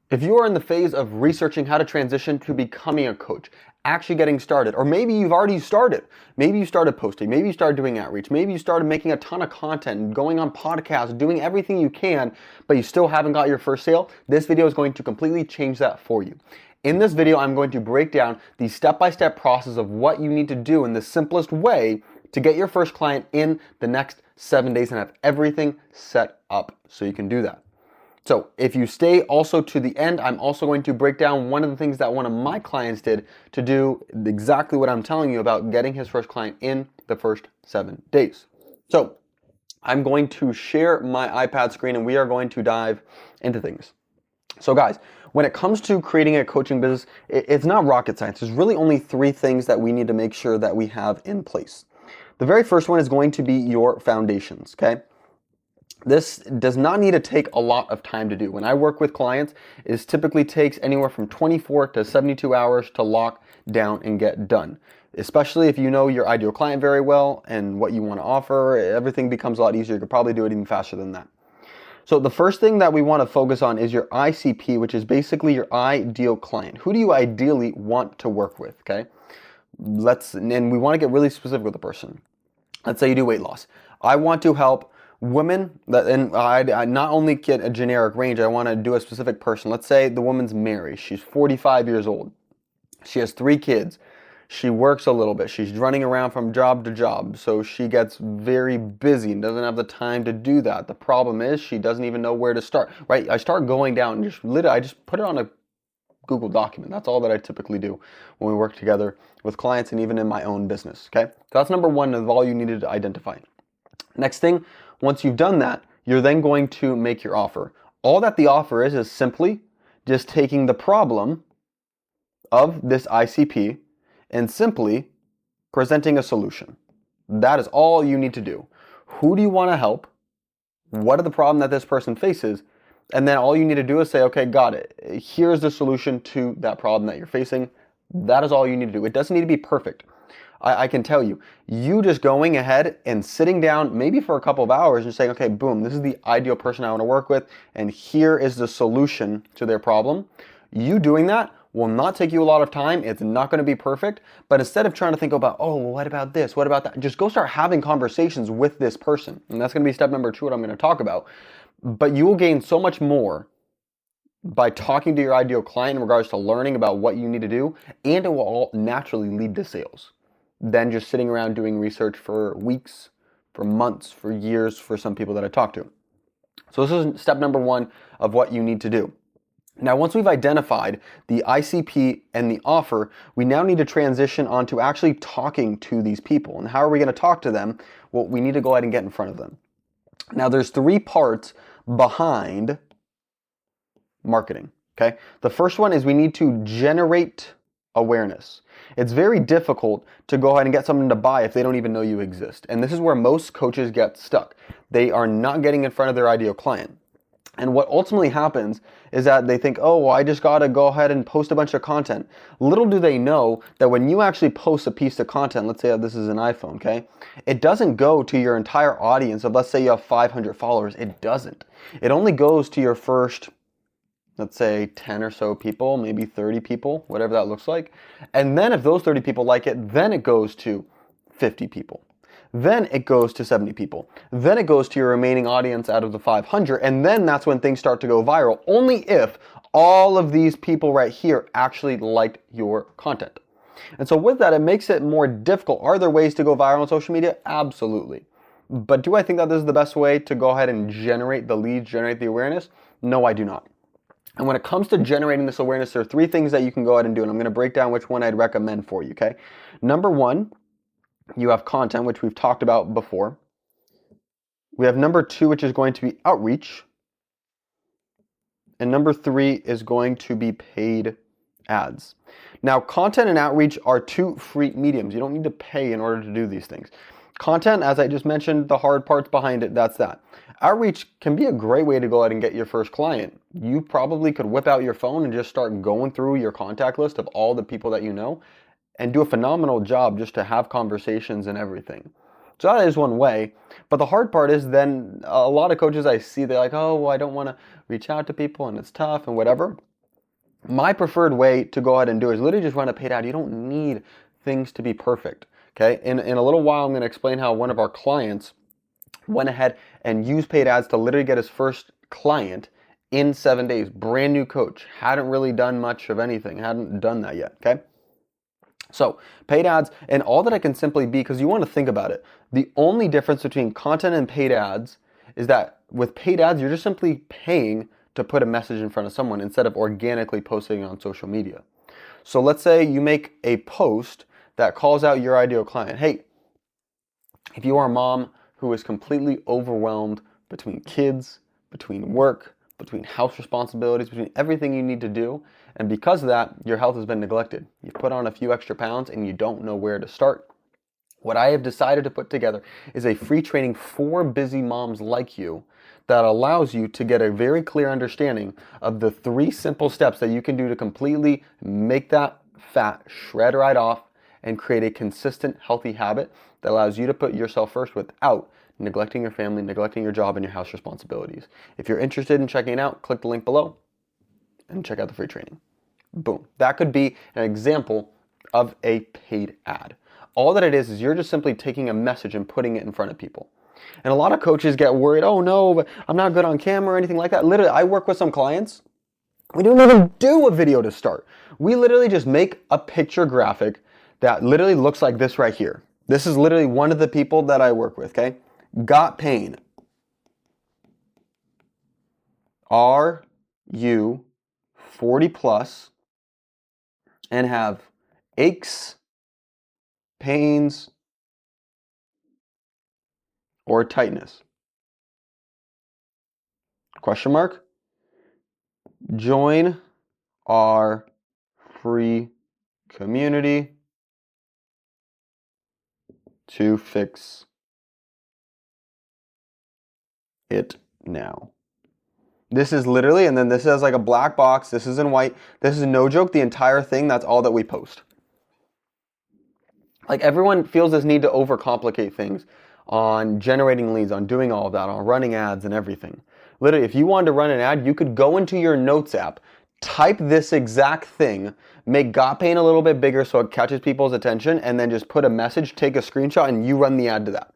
If you are in the phase of researching how to transition to becoming a coach, actually getting started, or maybe you've already started, maybe you started posting, maybe you started doing outreach, maybe you started making a ton of content, going on podcasts, doing everything you can, but you still haven't got your first sale, this video is going to completely change that for you. In this video, I'm going to break down the step-by-step process of what you need to do in the simplest way to get your first client in the next 7 days and have everything set up so you can do that. So if you stay also to the end, I'm also going to break down one of the things that one of my clients did to do exactly what I'm telling you about getting his first client in the first 7 days. So I'm going to share my iPad screen and we are going to dive into things. So guys, when it comes to creating a coaching business, it's not rocket science. There's really only 3 things that we need to make sure that we have in place. The very first one is going to be your foundations, okay? This does not need to take a lot of time to do. When I work with clients, it typically takes anywhere from 24 to 72 hours to lock down and get done. Especially if you know your ideal client very well and what you want to offer, everything becomes a lot easier. You could probably do it even faster than that. So the first thing that we want to focus on is your ICP, which is basically your ideal client. Who do you ideally want to work with, okay? And we want to get really specific with the person. Let's say you do weight loss. I want to help women, and I not only get a generic range, I want to do a specific person. Let's say the woman's Mary. She's 45 years old. She has 3 kids. She works a little bit. She's running around from job to job. So she gets very busy and doesn't have the time to do that. The problem is she doesn't even know where to start, right? I start going down and I just put it on a Google document. That's all that I typically do when we work together with clients and even in my own business, okay? So that's number 1 of all you needed to identify. Next thing, once you've done that, you're then going to make your offer. All that the offer is simply just taking the problem of this ICP and simply presenting a solution. That is all you need to do. Who do you want to help? What are the problem that this person faces? And then all you need to do is say, okay, got it. Here's the solution to that problem that you're facing. That is all you need to do. It doesn't need to be perfect. I can tell you, you just going ahead and sitting down maybe for a couple of hours and saying, okay, boom, this is the ideal person I want to work with, and here is the solution to their problem. You doing that will not take you a lot of time. It's not going to be perfect, but instead of trying to think about, oh, well, what about this? What about that? Just go start having conversations with this person. And that's going to be step number 2, what I'm going to talk about. But you will gain so much more by talking to your ideal client in regards to learning about what you need to do, and it will all naturally lead to sales than just sitting around doing research for weeks, for months, for years for some people that I talk to. So this is step number 1 of what you need to do. Now, once we've identified the ICP and the offer, we now need to transition on to actually talking to these people. And how are we going to talk to them? Well, we need to go ahead and get in front of them. Now, there's 3 parts behind marketing, okay? The first one is we need to generate awareness. It's very difficult to go ahead and get someone to buy if they don't even know you exist. And this is where most coaches get stuck. They are not getting in front of their ideal client. And what ultimately happens is that they think, oh, well, I just got to go ahead and post a bunch of content. Little do they know that when you actually post a piece of content, let's say this is an iPhone, okay? It doesn't go to your entire audience of, let's say you have 500 followers. It doesn't. It only goes to your first, let's say 10 or so people, maybe 30 people, whatever that looks like. And then if those 30 people like it, then it goes to 50 people. Then it goes to 70 people. Then it goes to your remaining audience out of the 500. And then that's when things start to go viral. Only if all of these people right here actually liked your content. And so with that, it makes it more difficult. Are there ways to go viral on social media? Absolutely. But do I think that this is the best way to go ahead and generate the leads, generate the awareness? No, I do not. And when it comes to generating this awareness, there are 3 things that you can go ahead and do. And I'm going to break down which one I'd recommend for you, okay? Number 1, you have content, which we've talked about before. We have number 2, which is going to be outreach. And number 3 is going to be paid ads. Now, content and outreach are 2 free mediums. You don't need to pay in order to do these things. Content, as I just mentioned, the hard parts behind it, that's that. Outreach can be a great way to go ahead and get your first client. You probably could whip out your phone and just start going through your contact list of all the people that you know and do a phenomenal job just to have conversations and everything. So that is one way. But the hard part is then a lot of coaches I see, they're like, oh, well, I don't want to reach out to people and it's tough and whatever. My preferred way to go ahead and do is literally just run a paid ad. You don't need things to be perfect. Okay. In a little while, I'm going to explain how one of our clients went ahead and used paid ads to literally get his first client in 7 days. Brand new coach. Hadn't really done much of anything. Hadn't done that yet. Okay. So paid ads, and all that I can simply be, because you want to think about it, the only difference between content and paid ads is that with paid ads, you're just simply paying to put a message in front of someone instead of organically posting on social media. So let's say you make a post that calls out your ideal client. Hey, if you are a mom who is completely overwhelmed between kids, between work, between house responsibilities, between everything you need to do, and because of that, your health has been neglected. You've put on a few extra pounds and you don't know where to start. What I have decided to put together is a free training for busy moms like you that allows you to get a very clear understanding of the 3 simple steps that you can do to completely make that fat shred right off and create a consistent, healthy habit that allows you to put yourself first without neglecting your family, neglecting your job, and your house responsibilities. If you're interested in checking it out, click the link below and check out the free training. Boom. That could be an example of a paid ad. All that it is you're just simply taking a message and putting it in front of people. And a lot of coaches get worried, oh no, but I'm not good on camera or anything like that. Literally, I work with some clients. We don't even do a video to start. We literally just make a picture graphic that literally looks like this right here. This is literally one of the people that I work with, okay? Got pain. Are you 40 plus and have aches, pains, or tightness? Question mark. Join our free community to fix it now. This is literally, and then this has like a black box. This is in white. This is no joke. The entire thing, that's all that we post. Like everyone feels this need to overcomplicate things on generating leads, on doing all of that, on running ads and everything. Literally, if you wanted to run an ad, you could go into your notes app, type this exact thing, make Got Pain a little bit bigger so it catches people's attention, and then just put a message, take a screenshot, and you run the ad to that.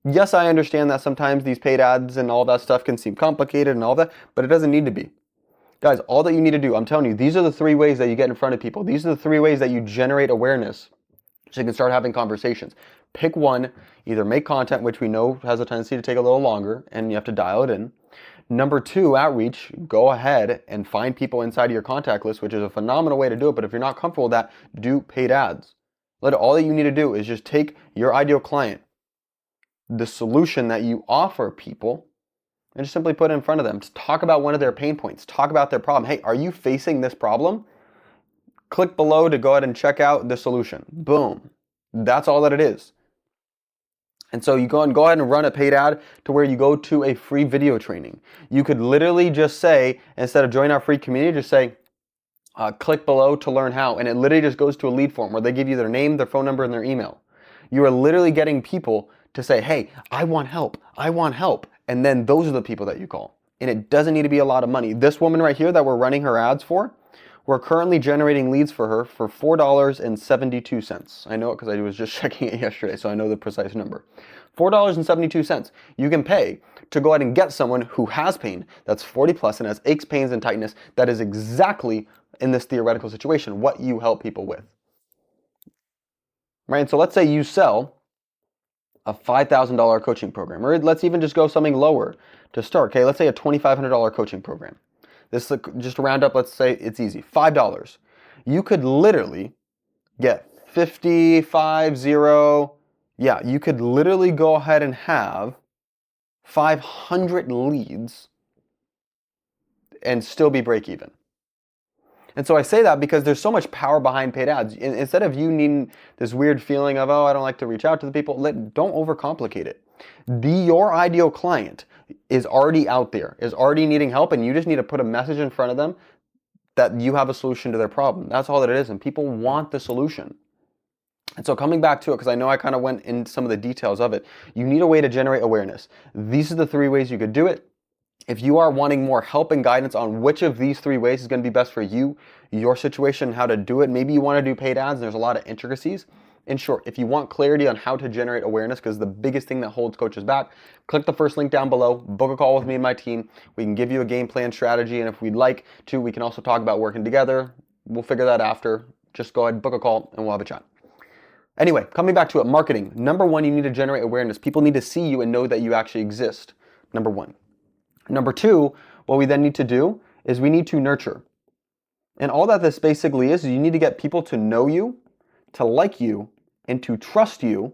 Yes, I understand that sometimes these paid ads and all that stuff can seem complicated and all that, but it doesn't need to be. Guys, all that you need to do, I'm telling you, these are the 3 ways that you get in front of people. These are the 3 ways that you generate awareness so you can start having conversations. Pick one, either make content, which we know has a tendency to take a little longer and you have to dial it in. Number 2, outreach. Go ahead and find people inside of your contact list, which is a phenomenal way to do it. But if you're not comfortable with that, do paid ads. All that you need to do is just take your ideal client, the solution that you offer people, and just simply put it in front of them. Just talk about one of their pain points. Talk about their problem. Hey, are you facing this problem? Click below to go ahead and check out the solution. Boom. That's all that it is. And so you go ahead and run a paid ad to where you go to a free video training. You could literally just say, instead of join our free community, just say, click below to learn how. And it literally just goes to a lead form where they give you their name, their phone number, and their email. You are literally getting people to say, hey, I want help. I want help. And then those are the people that you call. And it doesn't need to be a lot of money. This woman right here that we're running her ads for, we're currently generating leads for her for $4.72. I know it because I was just checking it yesterday, so I know the precise number. $4.72. You can pay to go ahead and get someone who has pain, that's 40 plus and has aches, pains, and tightness, that is exactly in this theoretical situation, what you help people with. Right, and so let's say you sell a $5,000 coaching program, or let's even just go something lower to start. Okay, let's say a $2,500 coaching program. This just to round up, let's say it's easy, $5. You could literally get 550. Yeah, you could literally go ahead and have 500 leads and still be break even. And so I say that because there's so much power behind paid ads. Instead of you needing this weird feeling of, oh, I don't like to reach out to the people, don't overcomplicate it. Your ideal client is already out there, is already needing help, and you just need to put a message in front of them that you have a solution to their problem. That's all that it is, and people want the solution. And so coming back to it, because I know I kind of went into some of the details of it, you need a way to generate awareness. These are the 3 ways you could do it. If you are wanting more help and guidance on which of these 3 ways is going to be best for you, your situation, how to do it, maybe you want to do paid ads and there's a lot of intricacies. In short, if you want clarity on how to generate awareness, because the biggest thing that holds coaches back, click the first link down below, book a call with me and my team. We can give you a game plan strategy, and if we'd like to, we can also talk about working together. We'll figure that after. Just go ahead, book a call, and we'll have a chat. Anyway, coming back to it, marketing. Number 1, you need to generate awareness. People need to see you and know that you actually exist. Number 1. Number 2, what we then need to do is we need to nurture. And all that this basically is you need to get people to know you, to like you, and to trust you,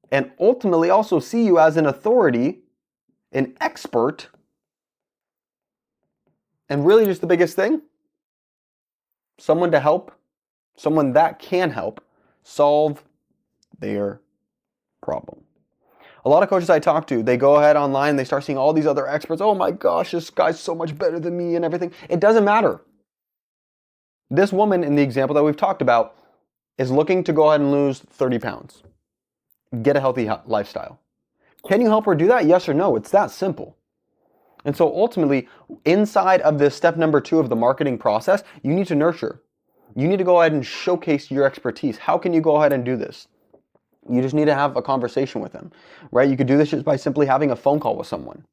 and ultimately also see you as an authority, an expert, and really just the biggest thing, someone to help, someone that can help solve their problem. A lot of coaches I talk to, they go ahead online, they start seeing all these other experts. Oh my gosh, this guy's so much better than me and everything. It doesn't matter. This woman in the example that we've talked about is looking to go ahead and lose 30 pounds. Get a healthy lifestyle. Can you help her do that? Yes or no? It's that simple. And so ultimately, inside of this step number 2 of the marketing process, you need to nurture. You need to go ahead and showcase your expertise. How can you go ahead and do this? You just need to have a conversation with them, right? You could do this just by simply having a phone call with someone.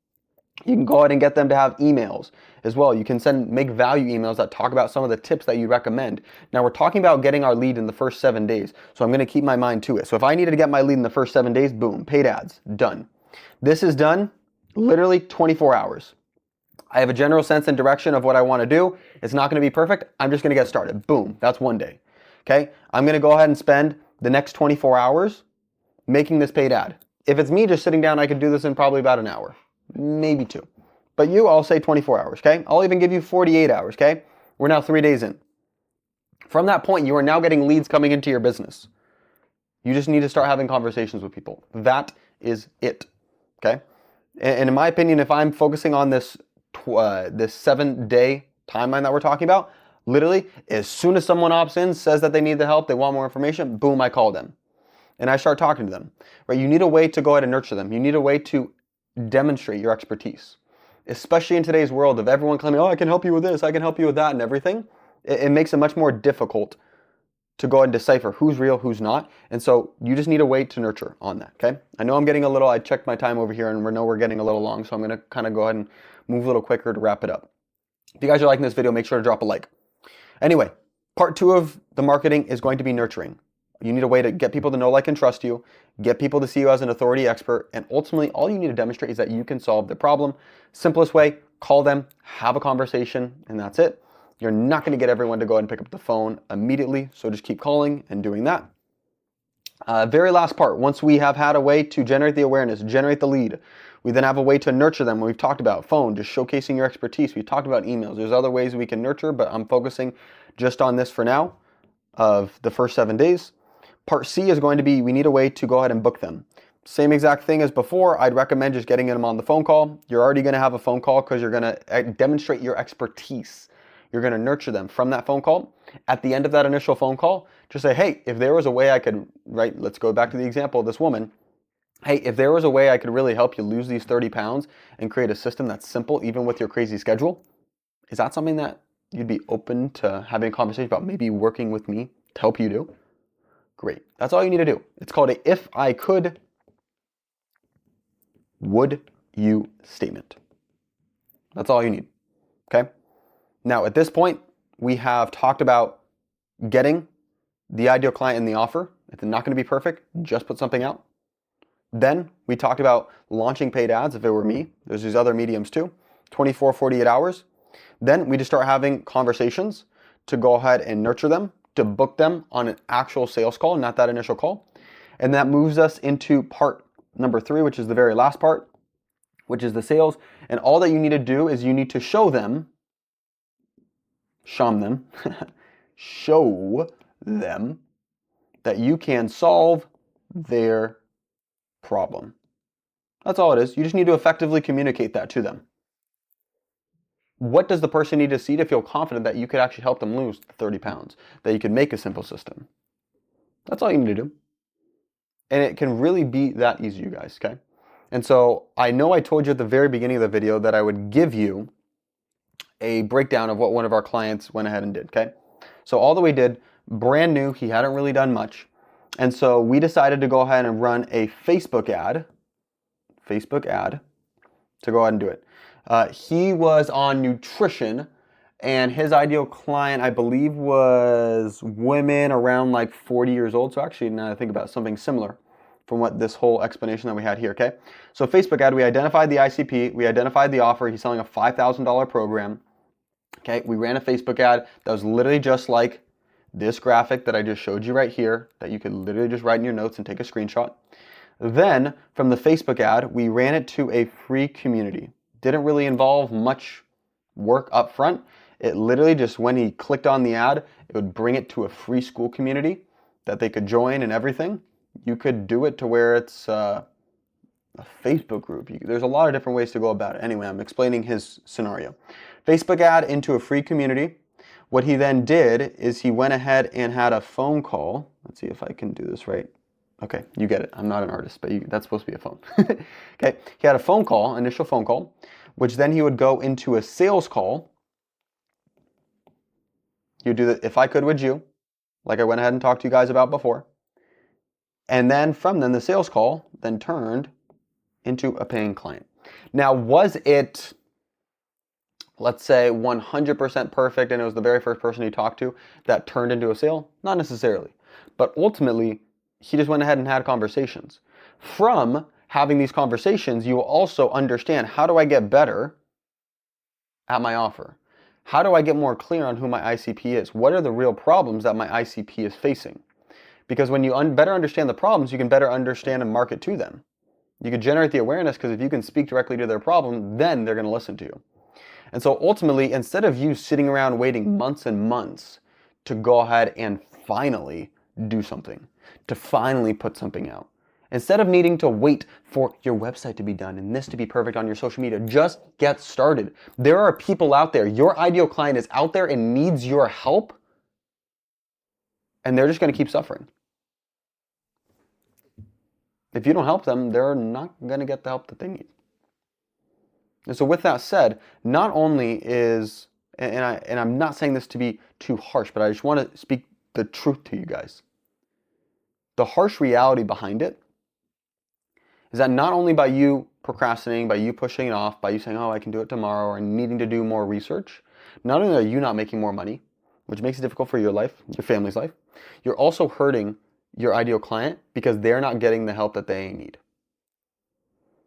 You can go ahead and get them to have emails as well. You can make value emails that talk about some of the tips that you recommend. Now we're talking about getting our lead in the first 7 days. So I'm going to keep my mind to it. So if I needed to get my lead in the first 7 days, boom, paid ads, done. This is done literally 24 hours. I have a general sense and direction of what I want to do. It's not going to be perfect. I'm just going to get started. Boom, that's 1 day. Okay. I'm going to go ahead and spend the next 24 hours making this paid ad. If it's me just sitting down, I could do this in probably about an hour. Maybe 2. But I'll say 24 hours, okay? I'll even give you 48 hours, okay? We're now 3 days in. From that point, you are now getting leads coming into your business. You just need to start having conversations with people. That is it, okay? And in my opinion, if I'm focusing on this 7-day timeline that we're talking about, literally, as soon as someone opts in, says that they need the help, they want more information, boom, I call them. And I start talking to them, right? You need a way to go ahead and nurture them. You need a way to demonstrate your expertise, especially in today's world of everyone claiming, oh, I can help you with this, I can help you with that and everything. It makes it much more difficult to go ahead and decipher who's real, who's not. And so you just need a way to nurture on that, okay? I know I checked my time over here and we know we're getting a little long, so I'm going to kind of go ahead and move a little quicker to wrap it up. If you guys are liking this video, make sure to drop a like. Anyway, part 2 of the marketing is going to be nurturing. You need a way to get people to know, like, and trust you, get people to see you as an authority expert, and ultimately all you need to demonstrate is that you can solve the problem. Simplest way, call them, have a conversation, and that's it. You're not going to get everyone to go ahead and pick up the phone immediately, so just keep calling and doing that. Very last part, once we have had a way to generate the awareness, generate the lead, we then have a way to nurture them. We've talked about phone, just showcasing your expertise. We talked about emails. There's other ways we can nurture, but I'm focusing just on this for now of the first 7 days. Part C is going to be, we need a way to go ahead and book them. Same exact thing as before. I'd recommend just getting them on the phone call. You're already going to have a phone call because you're going to demonstrate your expertise. You're going to nurture them from that phone call. At the end of that initial phone call, just say, hey, if there was a way I could, right, let's go back to the example of this woman. Hey, if there was a way I could really help you lose these 30 pounds and create a system that's simple, even with your crazy schedule, is that something that you'd be open to having a conversation about maybe working with me to help you do? Great. That's all you need to do. It's called a if I could, would you statement. That's all you need. Okay? Now, at this point, we have talked about getting the ideal client in the offer. It's not going to be perfect. Just put something out. Then we talked about launching paid ads. If it were me, there's these other mediums too. 24, 48 hours. Then we just start having conversations to go ahead and nurture them, to book them on an actual sales call, not that initial call. And that moves us into part number 3, which is the very last part, which is the sales. And all that you need to do is you need to show them that you can solve their problem. That's all it is. You just need to effectively communicate that to them. What does the person need to see to feel confident that you could actually help them lose 30 pounds, that you could make a simple system? That's all you need to do. And it can really be that easy, you guys, okay? And so I know I told you at the very beginning of the video that I would give you a breakdown of what one of our clients went ahead and did, okay? So all that we did, brand new, he hadn't really done much. And so we decided to go ahead and run a Facebook ad to go ahead and do it. He was on nutrition, and his ideal client, I believe, was women around like 40 years old. So actually, now I think about something similar from what this whole explanation that we had here, okay? So Facebook ad, we identified the ICP, we identified the offer. He's selling a $5,000 program, okay? We ran a Facebook ad that was literally just like this graphic that I just showed you right here, that you could literally just write in your notes and take a screenshot. Then, from the Facebook ad, we ran it to a free community. Didn't really involve much work up front. It literally just, when he clicked on the ad, it would bring it to a free school community that they could join and everything. You could do it to where it's a Facebook group. There's a lot of different ways to go about it. Anyway, I'm explaining his scenario. Facebook ad into a free community. What he then did is he went ahead and had a phone call. Let's see if I can do this right. Okay, you get it. I'm not an artist, but that's supposed to be a phone. Okay, he had a phone call, initial phone call, which then he would go into a sales call. You do the if I could, would you? Like I went ahead and talked to you guys about before. And then from then, the sales call then turned into a paying client. Now, was it, let's say, 100% perfect and it was the very first person he talked to that turned into a sale? Not necessarily. But ultimately, he just went ahead and had conversations. From having these conversations, you will also understand, how do I get better at my offer? How do I get more clear on who my ICP is? What are the real problems that my ICP is facing? Because when you better understand the problems, you can better understand and market to them. You can generate the awareness, because if you can speak directly to their problem, then they're going to listen to you. And so ultimately, instead of you sitting around waiting months and months to go ahead and finally do something, to finally put something out, instead of needing to wait for your website to be done and this to be perfect on your social media, just get started. There are people out there. Your ideal client is out there and needs your help, and they're just going to keep suffering. If you don't help them, they're not going to get the help that they need. And so with that said, not only is, and I'm not saying this to be too harsh, but I just want to speak the truth to you guys. The harsh reality behind it is that not only by you procrastinating, by you pushing it off, by you saying, oh, I can do it tomorrow, or needing to do more research, not only are you not making more money, which makes it difficult for your life, your family's life, you're also hurting your ideal client because they're not getting the help that they need.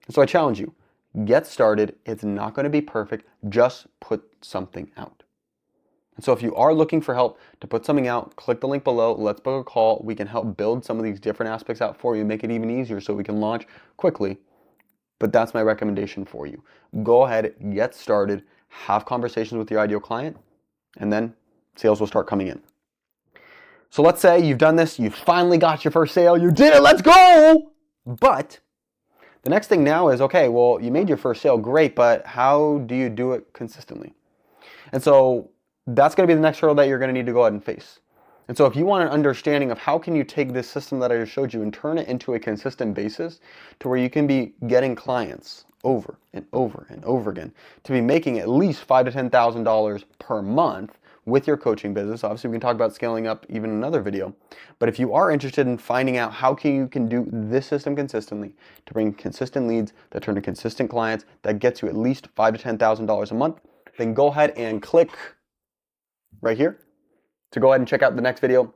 So I challenge you, get started. It's not going to be perfect. Just put something out. And so if you are looking for help to put something out, click the link below. Let's book a call. We can help build some of these different aspects out for you, make it even easier so we can launch quickly. But that's my recommendation for you. Go ahead, get started, have conversations with your ideal client, and then sales will start coming in. So let's say you've done this, you finally got your first sale, you did it, let's go! But the next thing now is, okay, well, you made your first sale, great, but how do you do it consistently? And so that's going to be the next hurdle that you're going to need to go ahead and face. And so if you want an understanding of how can you take this system that I just showed you and turn it into a consistent basis to where you can be getting clients over and over and over again, to be making at least $5,000 to $10,000 per month with your coaching business. Obviously, we can talk about scaling up even in another video. But if you are interested in finding out how you can do this system consistently to bring consistent leads that turn to consistent clients that gets you at least $5,000 to $10,000 a month, then go ahead and click right here to go ahead and check out the next video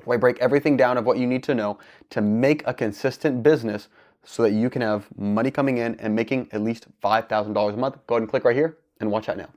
where I break everything down of what you need to know to make a consistent business so that you can have money coming in and making at least $5,000 a month. Go ahead and click right here and watch that now.